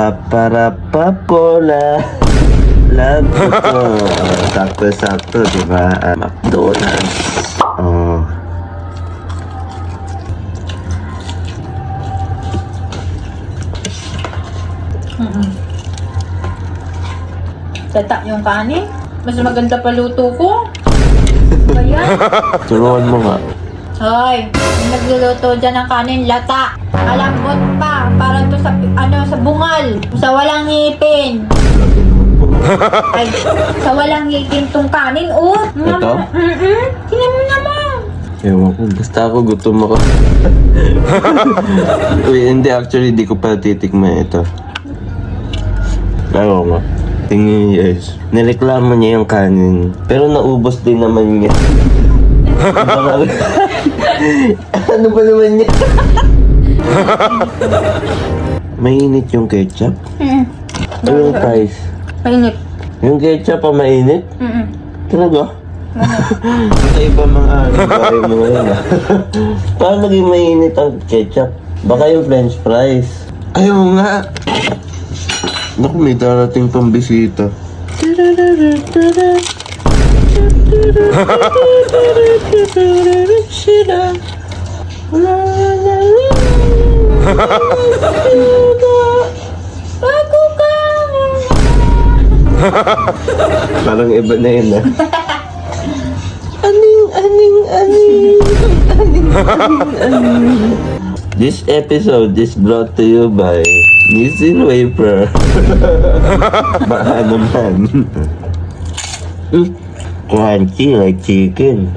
Para papola. Love ko. Sakto-sakto, diba? McDonald's. Oh. Tata yung kanin. Mas maganda pa luto ko. Kaya, Turuan mo nga. hoy, yung nagluluto dyan ng kanin, lata. Malambot pa. Para to sa, sa bungal. Sa walang ngipin. Ay, sa walang ngipin tong kanin, oh. Ito? Tingnan mo naman. Ewan ko, basta ako gutom ako. Uy, hindi, actually, di ko pa titikman ito. Ewan ko. Tingin yes. Nireklamo niya yung kanin. Pero naubos din naman niya. Ano ba naman niya? Mainit yung ketchup? Anong price? Mainit. Yung ketchup pa mainit? Talaga? Kakaiba mga bahay mo ngayon ah. Paano naging mainit ang ketchup? Baka yung french fries. Ayaw nga. Naku, may darating pang bisita. Bago ka. Parang iba na yun ah. Aning. This episode is brought to you by Nissin Wafer. Baka naman. Crunchy like chicken.